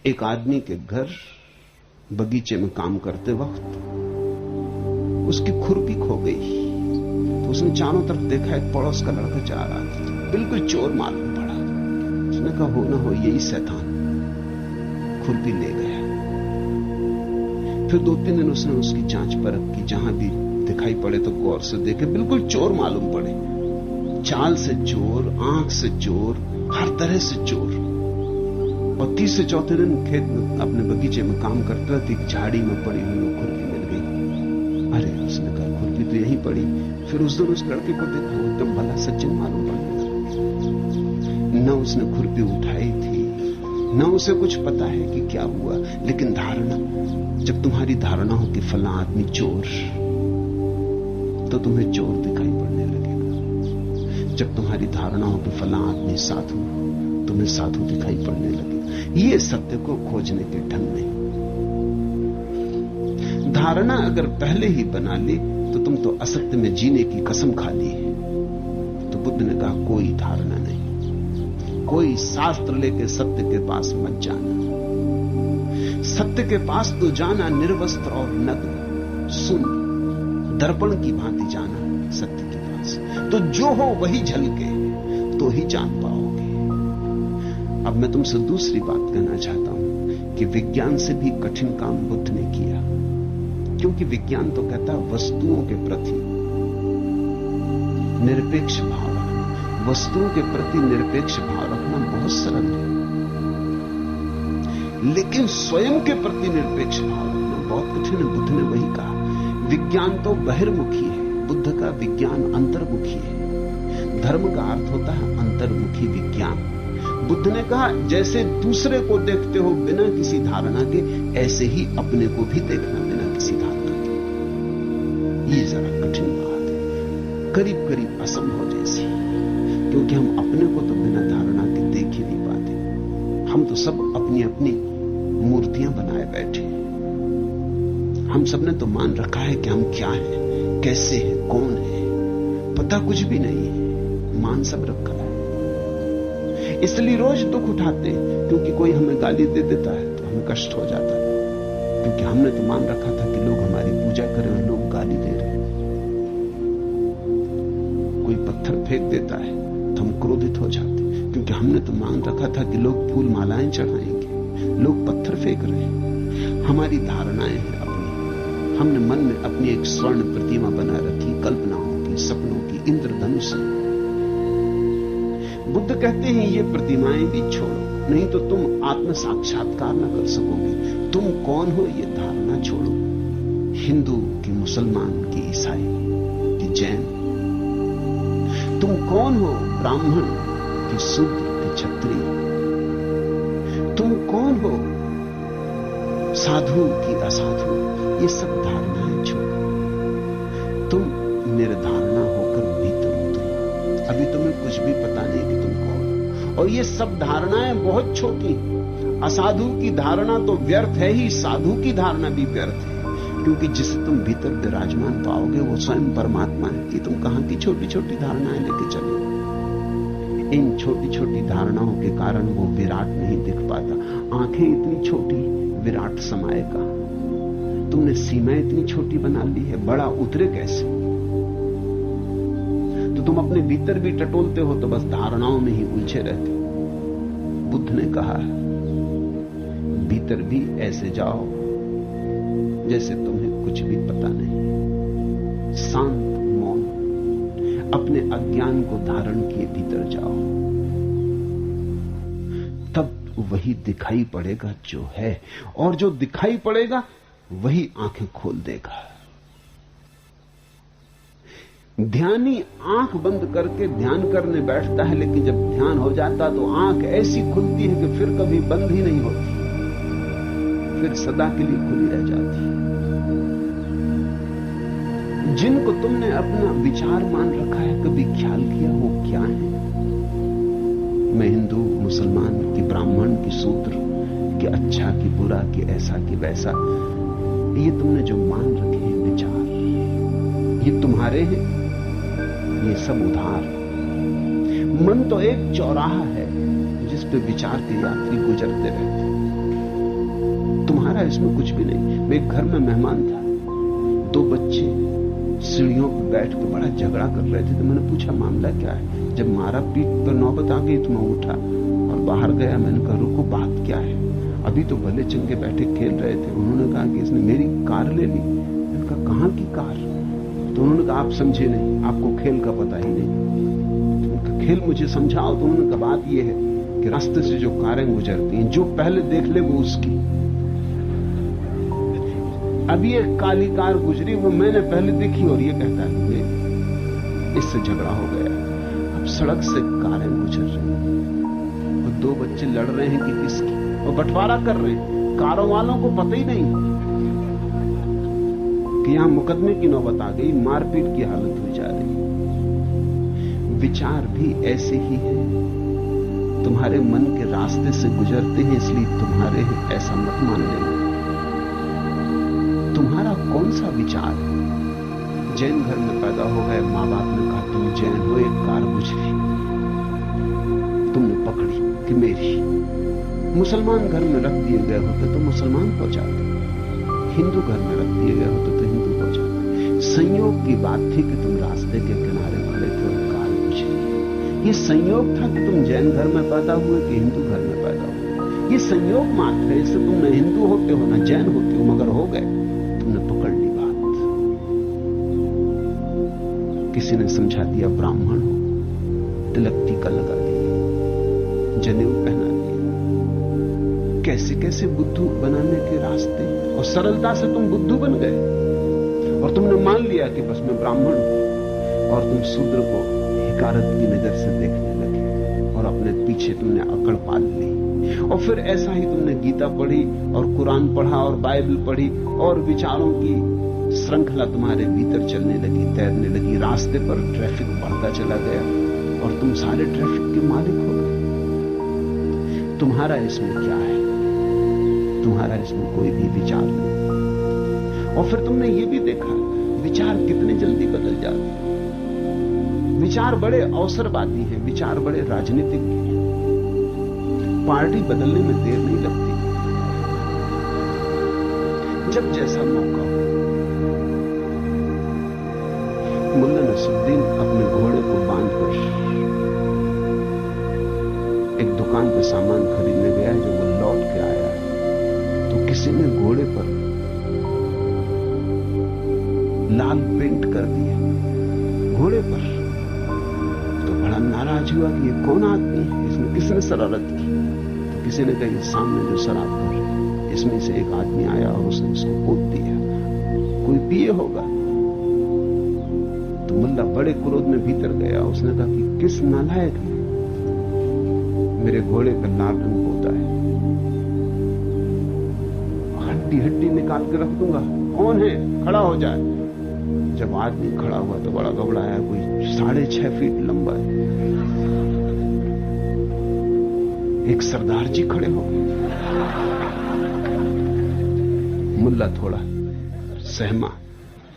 एक आदमी के घर बगीचे में काम करते वक्त उसकी खुरपी खो गई। तो उसने चारों तरफ देखा, एक पड़ोस का लड़का जा रहा था, बिल्कुल चोर मालूम पड़ा। उसने कहा हो ना हो यही शैतान खुरपी ले गया। फिर 2-3 दिन उसने उसकी जांच परख की, जहां भी दिखाई पड़े तो गौर से देखे, बिल्कुल चोर मालूम पड़े। चाल से चोर, आंख से चोर, हर तरह से चोर। और 3 से 4 दिन खेत में अपने बगीचे में काम करते रहते, एक झाड़ी में पड़ी हुई वो खुरपी मिल गई। अरे उसने कहा खुरपी तो यहीं पड़ी। फिर उस दिन उस लड़के को देखा, वो एकदम भला सज्जन मालूम पड़ा। न उसने खुरपी उठाई थी, न उसे कुछ पता है कि क्या हुआ, लेकिन धारणा, जब तुम्हारी धारणा हो कि फला आदमी चोर, तो तुम्हें चोर दिखाई पड़ने लगेगा। जब तुम्हारी धारणा हो कि फला आदमी साधु, तुम्हें साधु दिखाई पड़ने लगेगा। ये सत्य को खोजने के ढंग नहीं। धारणा अगर पहले ही बना ली तो तुम तो असत्य में जीने की कसम खा ली है। तो बुद्ध ने कहा कोई धारणा नहीं, कोई शास्त्र लेके सत्य के पास मत जाना। सत्य के पास तो जाना निर्वस्त्र और नग्न, सुन, दर्पण की भांति जाना सत्य के पास। तो जो हो वही झलके, तो ही जान पाओगे। अब मैं तुमसे दूसरी बात कहना चाहता हूं कि विज्ञान से भी कठिन काम बुद्ध ने किया, क्योंकि विज्ञान तो कहता है वस्तुओं के प्रति निरपेक्ष भाव रखना। वस्तुओं के प्रति निरपेक्ष भाव रखना बहुत सरल है, लेकिन स्वयं के प्रति निरपेक्ष भाव रखना बहुत कठिन है। बुद्ध ने वही कहा, विज्ञान तो बहिर्मुखी है, बुद्ध का विज्ञान अंतर्मुखी है। धर्म का अर्थ होता है अंतर्मुखी विज्ञान। बुद्ध ने कहा जैसे दूसरे को देखते हो बिना किसी धारणा के, ऐसे ही अपने को भी देखना बिना किसी धारणा के। ये जरा कठिन बात है, करीब करीब असंभव जैसी, क्योंकि हम अपने को तो बिना धारणा के देख ही नहीं पाते। हम तो सब अपनी अपनी मूर्तियां बनाए बैठे हैं। हम सबने तो मान रखा है कि हम क्या हैं, कैसे हैं, कौन है, पता कुछ भी नहीं है, मान सब रखा है। इसलिए रोज दुख उठाते हैं, क्योंकि कोई हमें गाली दे देता है तो हमें कष्ट हो जाता है, क्योंकि हमने तो मान रखा था कि लोग हमारी पूजा करें और लोग गाली दे रहे हैं। कोई पत्थर फेंक देता है तो हम क्रोधित हो जाते हैं, क्योंकि हमने तो मान रखा था कि लोग फूल मालाएं चढ़ाएंगे, लोग पत्थर फेंक रहे हैं। हमारी धारणाएं हैं अपनी, हमने मन में अपनी एक स्वर्ण प्रतिमा बना रखी, कल्पनाओं की, सपनों की, इंद्रधनुष। बुद्ध कहते हैं ये प्रतिमाएं भी छोड़ो, नहीं तो तुम आत्म साक्षात्कार न कर सकोगे। तुम कौन हो ये धारणा छोड़ो। हिंदू कि मुसलमान कि ईसाई कि जैन, तुम कौन हो, ब्राह्मण कि शूद्र कि क्षत्रिय, तुम कौन हो, साधु कि असाधु, ये सब धारणाएं छोड़ो। तुम निर्धारणा होकर भीतर उतरो। अभी तुम्हें कुछ भी पता नहीं कि तुम कौन। और ये सब धारणाएं बहुत छोटी। असाधु की धारणा तो व्यर्थ है ही, साधु की धारणा भी व्यर्थ है, क्योंकि जिसे तुम भीतर विराजमान पाओगे वो स्वयं परमात्मा है। कि तुम कहां की छोटी छोटी धारणाएं लेके चले। इन छोटी छोटी धारणाओं के कारण वो विराट नहीं दिख पाता। आंखें इतनी छोटी, विराट समाये कहां। तुमने सीमाएं इतनी छोटी बना ली है, बड़ा उतरे कैसे। तो तुम अपने भीतर भी टटोलते हो तो बस धारणाओं में ही उलझे रहते हो। बुद्ध ने कहा भीतर भी ऐसे जाओ जैसे तुम्हें कुछ भी पता नहीं। शांत मौन, अपने अज्ञान को धारण किए भीतर जाओ, तब वही दिखाई पड़ेगा जो है, और जो दिखाई पड़ेगा वही आंखें खोल देगा। ध्यानी आंख बंद करके ध्यान करने बैठता है, लेकिन जब ध्यान हो जाता तो आंख ऐसी खुलती है कि फिर कभी बंद ही नहीं होती, फिर सदा के लिए खुली रह जाती है। जिनको तुमने अपना विचार मान रखा है, कभी ख्याल किया वो क्या है। मैं हिंदू, मुसलमान कि ब्राह्मण कि शूद्र कि अच्छा कि बुरा कि ऐसा कि वैसा, ये तुमने जो मान रखे हैं विचार, ये तुम्हारे हैं, ये सब उधार। मन तो एक चौराहा है जिस पे विचार के यात्री गुजरते रहते। तुम्हारा इसमें कुछ भी नहीं। मैं एक घर में मेहमान था, 2 बच्चे सीढ़ियों पर बैठ के बड़ा झगड़ा कर रहे थे। तो मैंने पूछा मामला क्या है। जब मारा पीट पर नौबत आ गई तो मैं उठा और बाहर गया। मैंने कहा रुको, बात क्या है। अभी तो भले चंगे बैठे खेल रहे थे। उन्होंने कहा कि इसने मेरी कार ले ली। मैंने कहा कहां की कार। तो उन्होंने कहा आप समझे नहीं, आपको खेल का पता ही नहीं। तो उनका खेल मुझे समझाओ। तो उन्होंने कहा बात यह है कि रास्ते से जो कारें गुजरती हैं, जो पहले देख ले वो उसकी। अभी एक काली कार गुजरी, वो मैंने पहले देखी और ये कहता है इससे झगड़ा हो गया। अब सड़क से कारें गुजर रही हैं और 2 बच्चे लड़ रहे हैं कि किसकी, और बंटवारा कर रहे हैं। कारों वालों को पता ही नहीं कि यहां मुकदमे की नौबत आ गई, मारपीट की हालत हो जा रही। विचार भी ऐसे ही है, तुम्हारे मन के रास्ते से गुजरते हैं, इसलिए तुम्हारे हैं, ऐसा मत मान लेना। तुम्हारा कौन सा विचार है। जैन घर में पैदा हो गए, मां बाप ने कहा तुम जैन हो, एक कार गुजरी, तुमने पकड़ी कि मेरी। मुसलमान घर में रख दिए गए होते तो मुसलमान हो जाते, हिंदू घर में रख दिए गए होते तो हिंदू हो जाते। संयोग की बात थी कि तुम रास्ते के किनारे खड़े थे और कार गुजरी। ये संयोग था कि तुम जैन घर में पैदा हुए कि हिंदू घर में पैदा हुए। ये संयोग मात्र है। इससे तुम न हिंदू होते हो न जैन होते हो, मगर हो गए, तुमने पकड़ ली बात। किसी ने समझा दिया ब्राह्मण हो, तिलक टीका लगा दिया, जनेऊ पहना दिया, कैसे कैसे बुद्धू बनाने के रास्ते, और सरलता से तुम बुद्धू बन गए। और तुमने मान लिया कि बस मैं ब्राह्मण हूं, और तुम शूद्र को हिकारत की नजर से देखने लगे और अपने पीछे तुमने अकड़ पाल ली। और फिर ऐसा ही तुमने गीता पढ़ी और कुरान पढ़ा और बाइबल पढ़ी, और विचारों की श्रृंखला तुम्हारे भीतर चलने लगी, तैरने लगी। रास्ते पर ट्रैफिक बढ़ता चला गया और तुम सारे ट्रैफिक के मालिक हो गए। तुम्हारा इसमें क्या है। तुम्हारा इसमें कोई भी विचार नहीं। और फिर तुमने ये भी देखा विचार कितने जल्दी बदल जाते हैं। विचार बड़े अवसरवादी हैं, विचार बड़े राजनीतिक हैं। पार्टी बदलने में देर नहीं लगती। जब जैसा मौका हो। मुल्ला नसरुद्दीन अपने घोड़े को बांधकर एक दुकान पर सामान खरीदने गया। जब वो लौट के आया तो किसी ने घोड़े पर लाल पेंट कर दिया, घोड़े पर। तो बड़ा नाराज हुआ कि ये कौन आदमी है, इसने किसने शरारत की। तो किसी ने कहा सामने जो शराब कर रहे हैं, इसमें से एक आदमी आया और उसने इसको पोत दिया, कोई पिए होगा। तो मुल्ला बड़े क्रोध में भीतर गया। उसने कहा कि किस नालायक ने मेरे घोड़े पर लाल रंग पोता है, हड्डी हड्डी निकाल के रख दूंगा। कौन है, खड़ा हो जाए। जब आदमी खड़ा हुआ तो बड़ा घबराया, कोई 6.5 फीट लंबा है। एक सरदार जी खड़े हो गए। मुल्ला थोड़ा सहमा।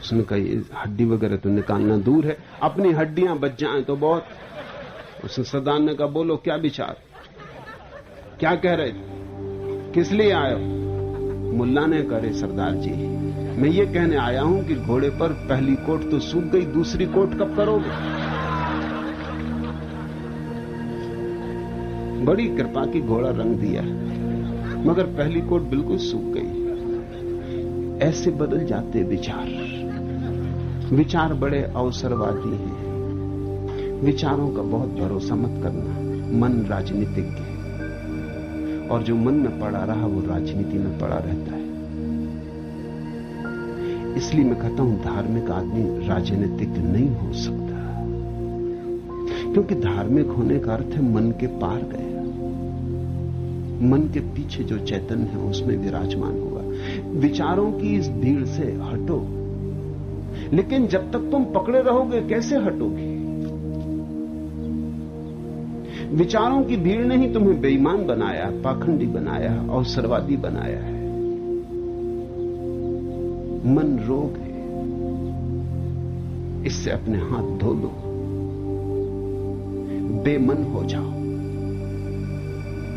उसने कहा ये हड्डी वगैरह तो निकालना दूर है, अपनी हड्डियां बच जाएं तो बहुत। उसने सरदार ने कहा बोलो क्या विचार, क्या कह रहे थे, किस लिए आए हो। मुल्ला ने कहा सरदार जी मैं ये कहने आया हूं कि घोड़े पर पहली कोट तो सूख गई, दूसरी कोट कब करोगे। बड़ी कृपा की घोड़ा रंग दिया, मगर पहली कोट बिल्कुल सूख गई। ऐसे बदल जाते विचार। विचार बड़े अवसरवादी हैं। विचारों का बहुत भरोसा मत करना। मन राजनीतिक है और जो मन में पड़ा रहा वो राजनीति में पड़ा रहता है। इसलिए मैं कहता हूं धार्मिक आदमी राजनीतिक नहीं हो सकता, क्योंकि धार्मिक होने का अर्थ है मन के पार गया, मन के पीछे जो चैतन्य है उसमें विराजमान हुआ। विचारों की इस भीड़ से हटो, लेकिन जब तक तुम पकड़े रहोगे कैसे हटोगे। विचारों की भीड़ ने ही तुम्हें बेईमान बनाया, पाखंडी बनाया, अवसरवादी बनाया है। मन रोग है, इससे अपने हाथ धो लो, बेमन हो जाओ।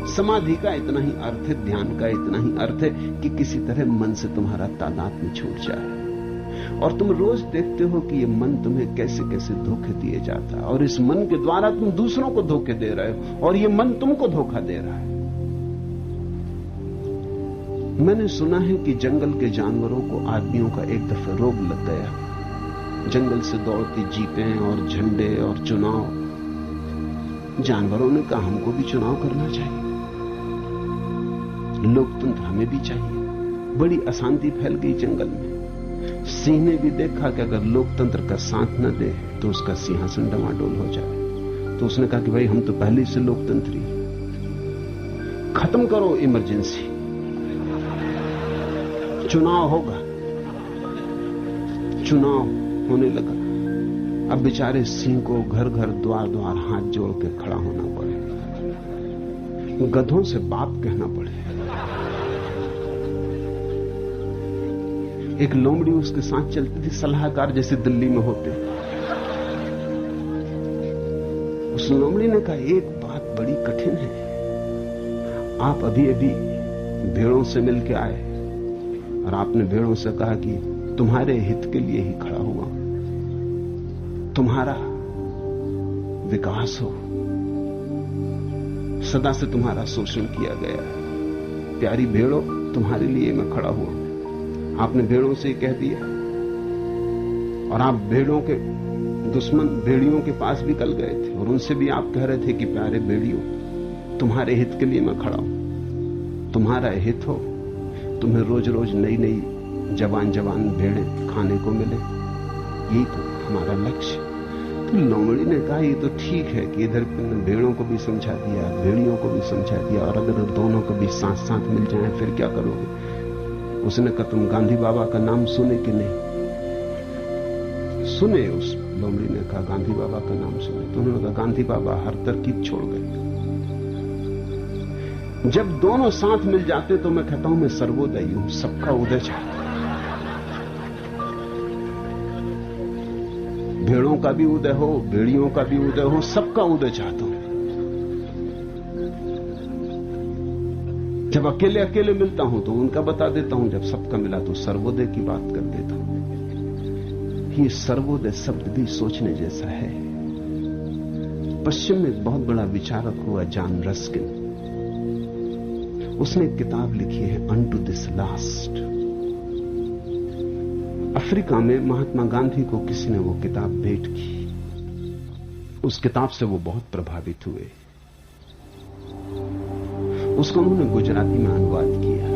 समाधि का इतना ही अर्थ है, ध्यान का इतना ही अर्थ है कि किसी तरह मन से तुम्हारा तादात्म्य छूट जाए। और तुम रोज देखते हो कि ये मन तुम्हें कैसे कैसे धोखे दिए जाता है, और इस मन के द्वारा तुम दूसरों को धोखे दे रहे हो, और ये मन तुमको धोखा दे रहा है। मैंने सुना है कि जंगल के जानवरों को आदमियों का एक दफे रोग लग गया। जंगल से दौड़ती जीपें और झंडे और चुनाव। जानवरों ने कहा हमको भी चुनाव करना चाहिए, लोकतंत्र हमें भी चाहिए। बड़ी अशांति फैल गई जंगल में। सिंह ने भी देखा कि अगर लोकतंत्र का साथ न दे तो उसका सिंहासन डमाडोल हो जाए। तो उसने कहा कि भाई हम तो पहले से लोकतंत्री, खत्म करो इमरजेंसी, चुनाव होगा। चुनाव होने लगा। अब बेचारे सिंह को घर घर द्वार द्वार हाथ जोड़ के खड़ा होना पड़े, गधों से बाप कहना पड़े। एक लोमड़ी उसके साथ चलती थी, सलाहकार जैसे दिल्ली में होते। उस लोमड़ी ने कहा एक बात बड़ी कठिन है, आप अभी अभी भेड़ों से मिलके आए और आपने भेड़ों से कहा कि तुम्हारे हित के लिए ही खड़ा हुआ, तुम्हारा विकास हो, सदा से तुम्हारा शोषण किया गया है। प्यारी भेड़ों, तुम्हारे लिए मैं खड़ा हुआ। आपने भेड़ों से कह दिया, और आप भेड़ों के दुश्मन भेड़ियों के पास भी कल गए थे और उनसे भी आप कह रहे थे कि प्यारे भेड़ियों, तुम्हारे हित के लिए मैं खड़ा हूं। तुम्हारा हित हो, तुम्हें रोज रोज नई नई जवान जवान भेड़ें खाने को मिले, यही तो हमारा लक्ष्य। तो लोमड़ी ने कहा ये तो ठीक है कि इधर भेड़ों को भी समझा दिया, भेड़ियों को भी समझा दिया, और अगर दोनों को भी साथ साथ मिल जाएं फिर क्या करोगे? उसने कहा तुम गांधी बाबा का नाम सुने कि नहीं? सुने। उस लोमड़ी ने कहा गांधी बाबा का नाम सुने। तो उन्होंने कहा गांधी बाबा हर तरकीब छोड़ गए। जब दोनों साथ मिल जाते तो मैं कहता हूं मैं सर्वोदयी हूं, सबका उदय चाहता हूं। भेड़ों का भी उदय हो, भेड़ियों का भी उदय हो, सबका उदय चाहता हूं। जब अकेले अकेले मिलता हूं तो उनका बता देता हूं, जब सबका मिला तो सर्वोदय की बात कर देता हूं। ये सर्वोदय शब्द भी सोचने जैसा है। पश्चिम में एक बहुत बड़ा विचारक हुआ जॉन रस्किन, उसने एक किताब लिखी है अनटू दिस लास्ट। अफ्रीका में महात्मा गांधी को किसी ने वो किताब भेंट की। उस किताब से वो बहुत प्रभावित हुए। उसको उन्होंने गुजराती में अनुवाद किया।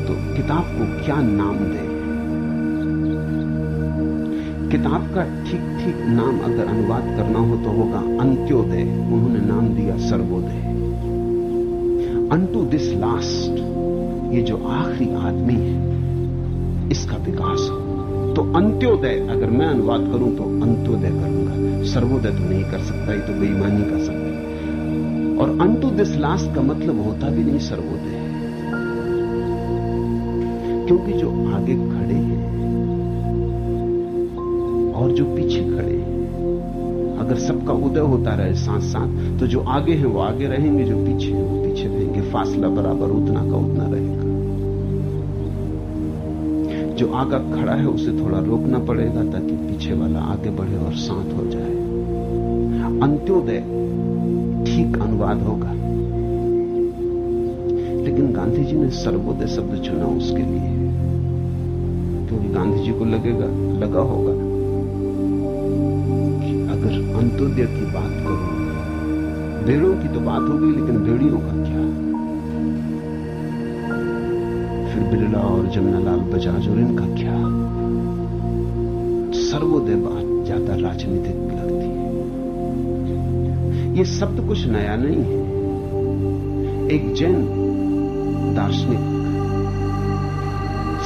तो किताब को क्या नाम दे? किताब का ठीक ठीक नाम अगर अनुवाद करना हो तो होगा अंत्योदय। उन्होंने नाम दिया सर्वोदय। अनटू दिस लास्ट, ये जो आखिरी आदमी है इसका विकास हो। तो अंत्योदय अगर मैं अनुवाद करूं तो अंत्योदय करूंगा, सर्वोदय तो नहीं कर सकता, ये तो बेईमानी कर सकता। और अनटू दिस लास्ट का मतलब होता भी नहीं सर्वोदय, क्योंकि जो आगे खड़े हैं और जो पीछे खड़े हैं, अगर सबका उदय होता रहे साथ साथ तो जो आगे हैं वो आगे रहेंगे, जो पीछे हैं वो पीछे रहेंगे। फासला बराबर उतना का उतना रहेगा। जो आगे खड़ा है उसे थोड़ा रोकना पड़ेगा ताकि पीछे वाला आगे बढ़े और साथ हो जाए। अंत्योदय ठीक अनुवाद होगा, लेकिन गांधी जी ने सर्वोदय शब्द चुना उसके लिए, क्योंकि गांधी जी को लगा होगा कि अगर अंत्योदय की बात करूं, भेड़ों की तो बात होगी लेकिन भेड़ियों का क्या? फिर बिरला और जमनालाल बजाज और इनका क्या? सर्वोदय बात ज्यादा राजनीतिक लगती है। ये शब्द कुछ नया नहीं है। एक जैन दार्शनिक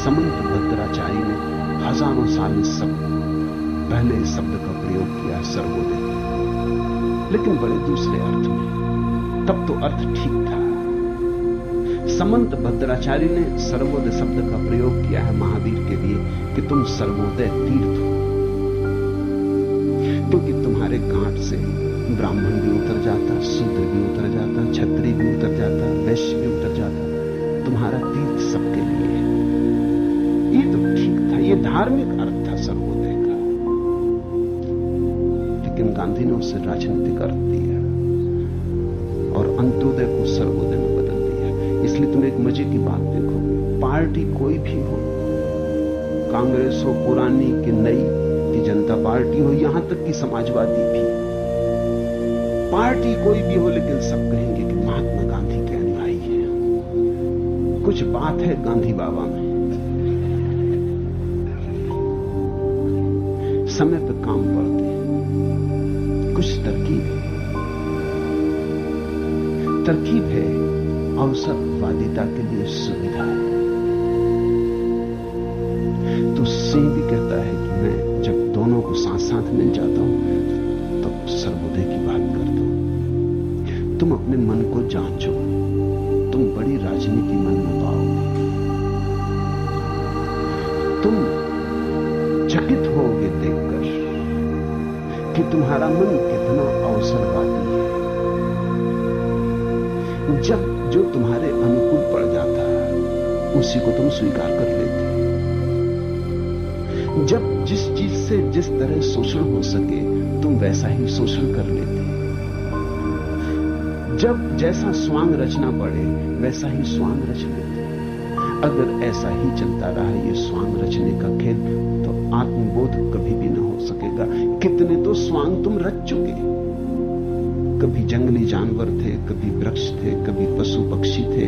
समंत भद्राचार्य ने हजारों साल इस पहले इस शब्द का प्रयोग किया सर्वोदय, लेकिन बड़े दूसरे अर्थ में। तब तो अर्थ ठीक था। समंत भद्राचार्य ने सर्वोदय शब्द का प्रयोग किया है महावीर के लिए कि तुम सर्वोदय तीर्थ हो। क्योंकि तुम्हारे घाट से ब्राह्मण भी उतर जाता, शूद्र भी उतर जाता, क्षत्रिय भी उतर जाता, वैश्य भी उतर जाता। तुम्हारा तीर्थ सबके लिए है। ये तो ठीक था, ये धार्मिक अर्थ था सर्वोदय का, लेकिन गांधी ने उसे राजनीतिक अर्थ दिया और अंत्योदय को सर्वोदय में बदल दिया। इसलिए तुम एक मजे की बात देखोगे, पार्टी कोई भी हो, कांग्रेस हो पुरानी कि नई, कि जनता पार्टी हो, यहां तक कि समाजवादी भी, पार्टी कोई भी हो, लेकिन सब कहेंगे कि महात्मा गांधी के अनुयायी है। कुछ बात है गांधी बाबा में, समय पे काम पड़ते हैं, कुछ तरकीब है, अवसरवादिता के लिए सुविधा है। तो सिंह भी कहता है कि मैं जब दोनों को साथ साथ मिल जाता हूं तो सर्वोदय की बात करता हूं। तुम अपने मन को जांचो, तुम बड़ी राजनीति मन में पाओगे। तुम चकित होगे देखकर कि तुम्हारा मन कितना अवसरवादी है। जब जो तुम्हारे अनुकूल पड़ जाता है उसी को तुम स्वीकार कर लेते। जब जिस चीज से जिस तरह शोषण हो सके तुम वैसा ही शोषण कर लेते। जब जैसा स्वांग रचना पड़े वैसा ही स्वांग रच लेते। अगर ऐसा ही चलता रहा ये स्वांग रचने का खेल तो आत्मबोध कभी भी ना हो सकेगा। कितने तो स्वांग तुम रच चुके। कभी जंगली जानवर थे, कभी वृक्ष थे, कभी पशु पक्षी थे,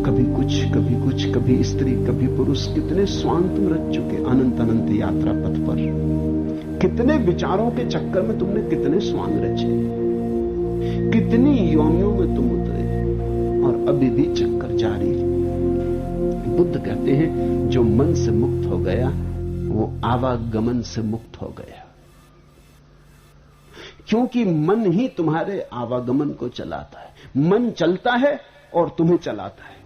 कभी कुछ, कभी स्त्री, कभी पुरुष। कितने स्वांग तुम रच चुके अनंत अनंत यात्रा पथ पर। कितने विचारों के चक्कर में तुमने कितने स्वांग रचे, कितनी योनियों में तुम उतरे और अभी भी चक्कर जारी। बुद्ध कहते हैं जो मन से मुक्त हो गया वो आवागमन से मुक्त हो गया, क्योंकि मन ही तुम्हारे आवागमन को चलाता है। मन चलता है और तुम्हें चलाता है।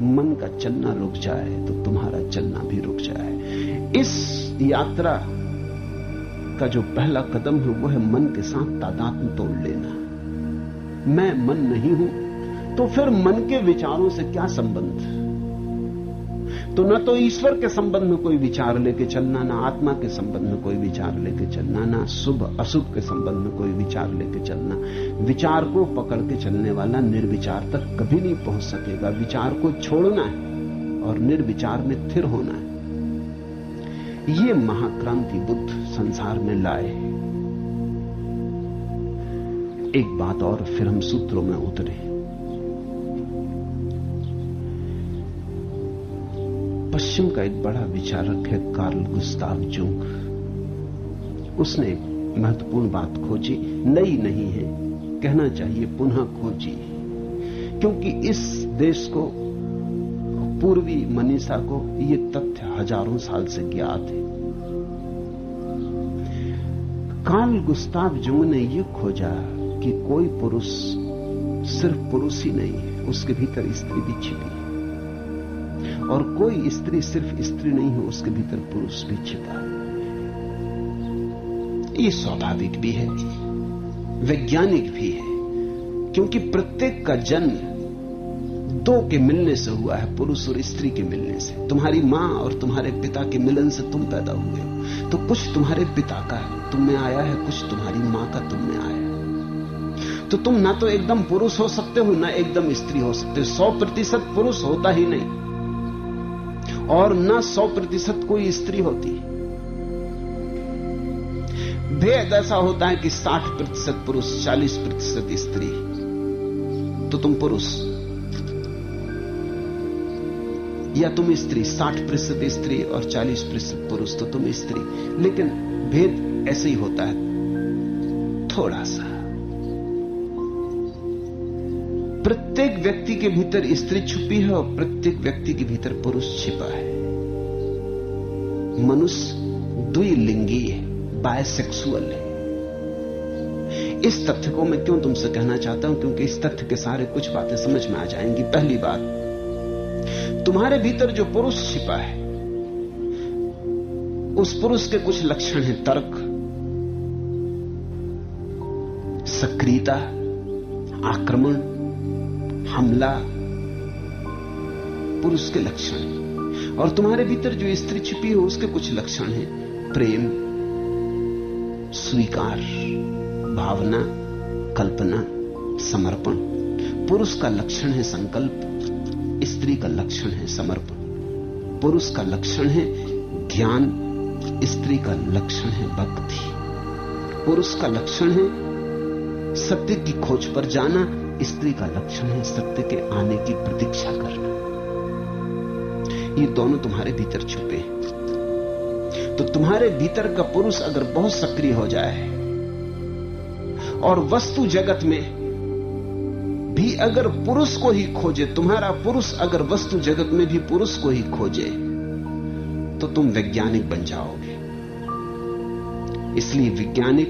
मन का चलना रुक जाए तो तुम्हारा चलना भी रुक जाए। इस यात्रा का जो पहला कदम है वो है मन के साथ तादात्म्य तोड़ लेना। मैं मन नहीं हूं तो फिर मन के विचारों से क्या संबंध। तो न तो ईश्वर के संबंध में कोई विचार लेके चलना, ना आत्मा के संबंध में कोई विचार लेके चलना, ना शुभ अशुभ के संबंध में कोई विचार लेके चलना। विचार को पकड़ के चलने वाला निर्विचार तक कभी नहीं पहुंच सकेगा। विचार को छोड़ना है और निर्विचार में स्थिर होना है। ये महाक्रांति बुद्ध संसार में लाए। एक बात और फिर हम सूत्रों में उतरे। पश्चिम का एक बड़ा विचारक है कार्ल गुस्ताव जुंग। उसने एक महत्वपूर्ण बात खोजी, नई नहीं है, कहना चाहिए पुनः खोजी, क्योंकि इस देश को, पूर्वी मनीषा को ये तथ्य हजारों साल से ज्ञात है। कार्ल गुस्ताव जुंग ने यह खोजा कि कोई पुरुष सिर्फ पुरुष ही नहीं है, उसके भीतर स्त्री भी छिपी है, और कोई स्त्री सिर्फ स्त्री नहीं है, उसके भीतर पुरुष भी छिपा है। ये स्वाभाविक भी है, वैज्ञानिक भी है, क्योंकि प्रत्येक का जन्म दो के मिलने से हुआ है, पुरुष और स्त्री के मिलने से। तुम्हारी मां और तुम्हारे पिता के मिलन से तुम पैदा हुए हो, तो कुछ तुम्हारे पिता का तुम में आया है, कुछ तुम्हारी मां का तुम में आया है। तो तुम ना तो एकदम पुरुष हो सकते हो, ना एकदम स्त्री हो सकते हो। 100% पुरुष होता ही नहीं और ना 100% कोई स्त्री होती। भेद ऐसा होता है कि 60% पुरुष 40% स्त्री, तो तुम पुरुष, या तुम स्त्री 60% स्त्री और 40% पुरुष, तो तुम स्त्री। लेकिन भेद ऐसे ही होता है थोड़ा सा। प्रत्येक व्यक्ति के भीतर स्त्री छुपी है और प्रत्येक व्यक्ति के भीतर पुरुष छिपा है। मनुष्य द्विलिंगी है, बायसेक्सुअल है। इस तथ्य को मैं क्यों तुमसे कहना चाहता हूं, क्योंकि इस तथ्य के सारे कुछ बातें समझ में आ जाएंगी। पहली बात, तुम्हारे भीतर जो पुरुष छिपा है उस पुरुष के कुछ लक्षण हैं। तर्क, सक्रियता, आक्रमण, हमला पुरुष के लक्षण हैं। और तुम्हारे भीतर जो स्त्री छिपी है उसके कुछ लक्षण हैं। प्रेम, स्वीकार, भावना, कल्पना, समर्पण। पुरुष का लक्षण है संकल्प, स्त्री का लक्षण है समर्पण। पुरुष का लक्षण है ज्ञान, स्त्री का लक्षण है भक्ति। पुरुष का लक्षण है सत्य की खोज पर जाना, स्त्री का लक्षण है सत्य के आने की प्रतीक्षा करना। ये दोनों तुम्हारे भीतर छुपे हैं। तो तुम्हारे भीतर का पुरुष अगर बहुत सक्रिय हो जाए और वस्तु जगत में भी अगर पुरुष को ही खोजे, तुम्हारा पुरुष अगर वस्तु जगत में भी पुरुष को ही खोजे, तो तुम वैज्ञानिक बन जाओगे। इसलिए वैज्ञानिक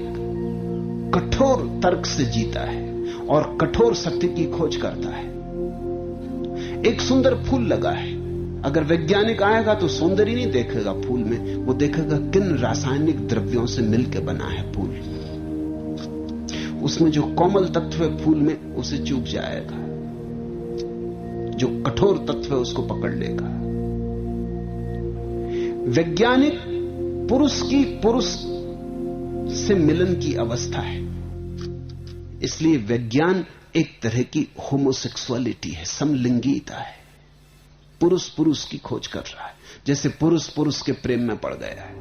कठोर तर्क से जीता है और कठोर सत्य की खोज करता है। एक सुंदर फूल लगा है, अगर वैज्ञानिक आएगा तो सौंदर्य नहीं देखेगा फूल में, वो देखेगा किन रासायनिक द्रव्यों से मिलकर बना है फूल। उसमें जो कोमल तत्व है फूल में उसे चूक जाएगा, जो कठोर तत्व है उसको पकड़ लेगा। वैज्ञानिक पुरुष की पुरुष से मिलन की अवस्था है। इसलिए विज्ञान एक तरह की होमोसेक्सुअलिटी है, समलिंगीता है। पुरुष पुरुष की खोज कर रहा है, जैसे पुरुष पुरुष के प्रेम में पड़ गया है।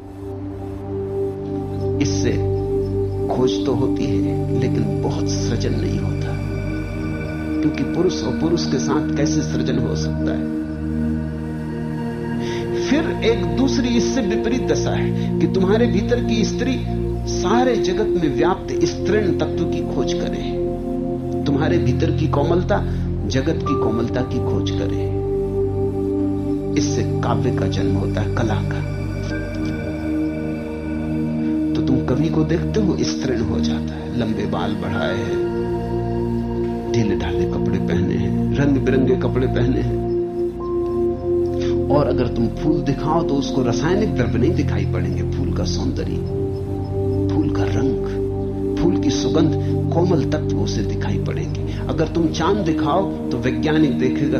इससे खोज तो होती है लेकिन बहुत सृजन नहीं होता, क्योंकि पुरुष और पुरुष के साथ कैसे सृजन हो सकता है। फिर एक दूसरी इससे विपरीत दशा है कि तुम्हारे भीतर की स्त्री सारे जगत में व्याप्त स्त्रीण तत्व की खोज करे, तुम्हारे भीतर की कोमलता जगत की कोमलता की खोज करे। इससे काव्य का जन्म होता है, कला का। तो तुम कवि को देखते हो स्त्रीण हो जाता है, लंबे बाल बढ़ाए हैं, ढीले ढाले कपड़े पहने हैं, रंग बिरंगे कपड़े पहने हैं। और अगर तुम फूल दिखाओ तो उसको रासायनिक द्रव्य नहीं दिखाई पड़ेंगे, फूल का सौंदर्य, फूल का रंग, फूल की सुगंध, कोमल तत्व उसे दिखाई पड़ेंगे। अगर तुम चांद दिखाओ तो वैज्ञानिक देखेगा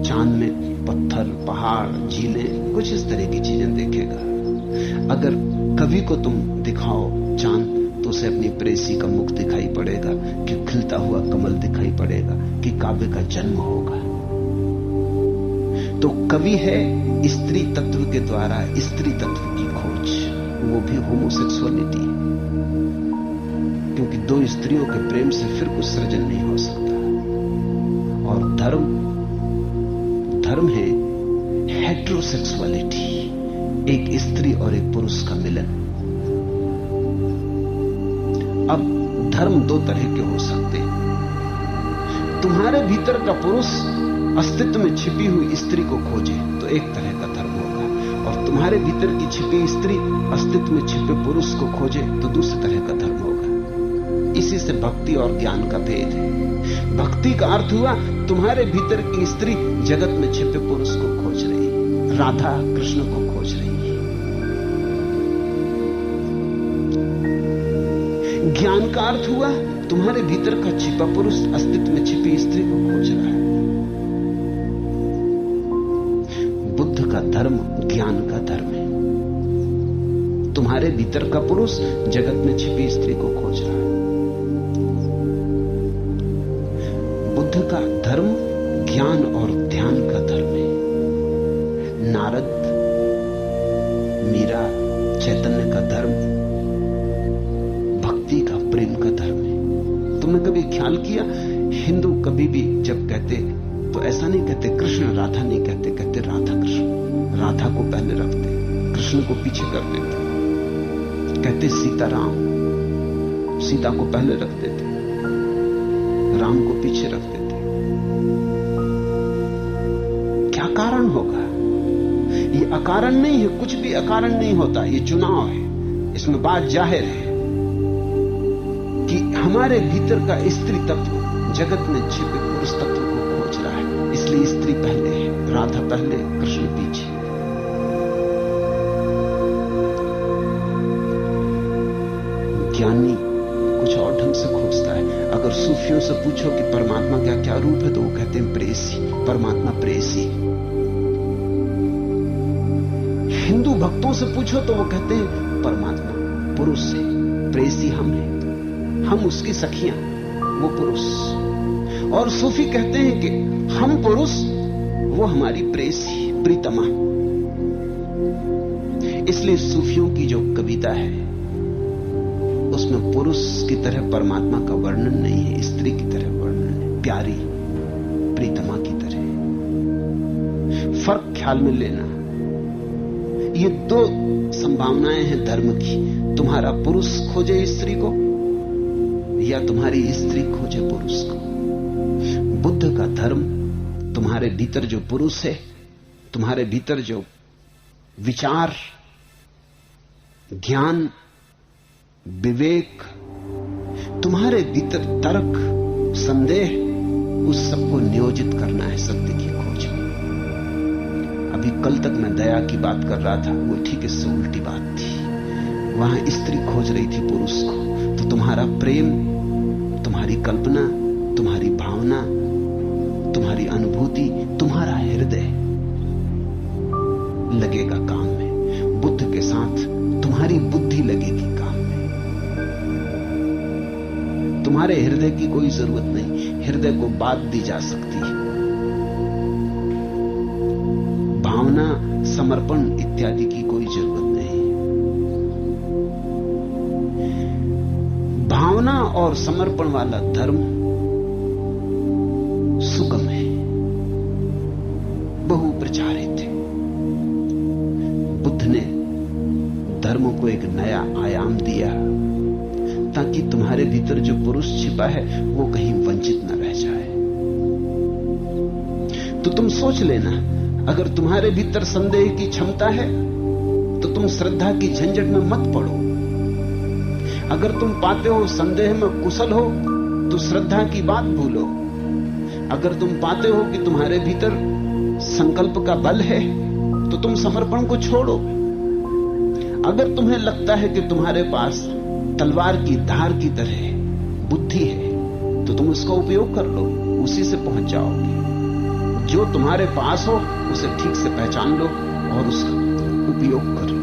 चांद में पत्थर, पहाड़, झीलें, कुछ इस तरह की चीजें देखेगा। अगर कवि को तुम दिखाओ चांद तो उसे अपनी प्रेसी का मुख दिखाई पड़ेगा, कि खिलता हुआ कमल दिखाई पड़ेगा, कि काव्य का जन्म होगा। तो कवि है स्त्री तत्व के द्वारा स्त्री तत्व की खोज, वो भी होमोसेक्सुअलिटी है, क्योंकि दो स्त्रियों के प्रेम से फिर कुछ सृजन नहीं हो सकता। और धर्म है हेटेरोसेक्सुअलिटी, एक स्त्री और एक पुरुष का मिलन। अब धर्म दो तरह के हो सकते हैं। तुम्हारे भीतर का पुरुष अस्तित्व में छिपी हुई स्त्री को खोजे तो एक तरह का धर्म होगा, और तुम्हारे भीतर की छिपी स्त्री अस्तित्व में छिपे पुरुष को खोजे तो दूसरे तरह का धर्म होगा। इसी से भक्ति और ज्ञान का भेद है। भक्ति का अर्थ हुआ तुम्हारे भीतर की स्त्री जगत में छिपे पुरुष को खोज रही, राधा कृष्ण को खोज रही है। ज्ञान का अर्थ हुआ तुम्हारे भीतर का छिपा पुरुष अस्तित्व में छिपी स्त्री को खोज रहा है। बुद्ध का धर्म ज्ञान का धर्म है। तुम्हारे भीतर का पुरुष जगत में छिपी स्त्री को खोज रहा है। बुद्ध का धर्म ज्ञान और ध्यान का धर्म है। नारद, मीरा, चैतन्य का धर्म भक्ति का, प्रेम का धर्म है। तुमने कभी ख्याल किया, हिंदू कभी भी जब कहते तो ऐसा नहीं कहते कृष्ण राधा नहीं कहते, कहते राधा कृष्ण। राधा को पहले रखते, कृष्ण को पीछे कर देते। कहते सीता राम, सीता को पहले रख देते, राम को पीछे रख देते। क्या कारण होगा? ये अकारण नहीं है, कुछ भी अकारण नहीं होता, ये चुनाव है। इसमें बात जाहिर है कि हमारे भीतर का स्त्री तत्व जगत में छिपे पुरुष तत्व को खोज रहा है, इसलिए स्त्री पहले है, राधा पहले, कृष्ण पीछे। ज्ञानी कुछ और ढंग से खोजता है। अगर सूफियों से पूछो कि परमात्मा का क्या रूप है, तो वो कहते हैं प्रेसी, परमात्मा प्रेसी। हिंदू भक्तों से पूछो तो वो कहते हैं परमात्मा पुरुष है, प्रेसी हम हैं, हम उसकी सखियां, वो पुरुष। और सूफी कहते हैं कि हम पुरुष, वो हमारी प्रेसी, प्रीतमा। इसलिए सूफियों की जो कविता है उसमें पुरुष की तरह परमात्मा का वर्णन नहीं है, स्त्री की तरह वर्णन है, प्यारी प्रीतमा की तरह। फर्क ख्याल में लेना, ये दो संभावनाएं हैं धर्म की। तुम्हारा पुरुष खोजे स्त्री को या तुम्हारी स्त्री खोजे पुरुष को। बुद्ध का धर्म तुम्हारे भीतर जो पुरुष है, तुम्हारे भीतर जो विचार, ज्ञान, विवेक, तुम्हारे भीतर तर्क, संदेह, उस सबको नियोजित करना है सत्य की खोज में। अभी कल तक मैं दया की बात कर रहा था, वो ठीक इससे उल्टी बात थी। वहां स्त्री खोज रही थी पुरुष को। तो तुम्हारा प्रेम, तुम्हारी कल्पना, तुम्हारी भावना, तुम्हारी अनुभूति, तुम्हारा हृदय लगेगा काम में। बुद्ध के साथ तुम्हारी बुद्धि लगेगी काम में। तुम्हारे हृदय की कोई जरूरत नहीं, हृदय को बात दी जा सकती है। भावना, समर्पण इत्यादि की कोई जरूरत नहीं। भावना और समर्पण वाला धर्म सुगम है, बहु प्रचारित है। बुद्ध ने धर्म को एक नया आयाम दिया ताकि तुम्हारे भीतर जो पुरुष छिपा है वो कहीं वंचित न रह जाए। तो तुम सोच लेना, अगर तुम्हारे भीतर संदेह की क्षमता है तो तुम श्रद्धा की झंझट में मत पड़ो। अगर तुम पाते हो संदेह में कुशल हो तो श्रद्धा की बात भूलो। अगर तुम पाते हो कि तुम्हारे भीतर संकल्प का बल है तो तुम समर्पण को छोड़ो। अगर तुम्हें लगता है कि तुम्हारे पास तलवार की धार की तरह बुद्धि है तो तुम उसका उपयोग कर लो, उसी से पहुंच जाओगे। जो तुम्हारे पास हो उसे ठीक से पहचान लो और उसका उपयोग करो।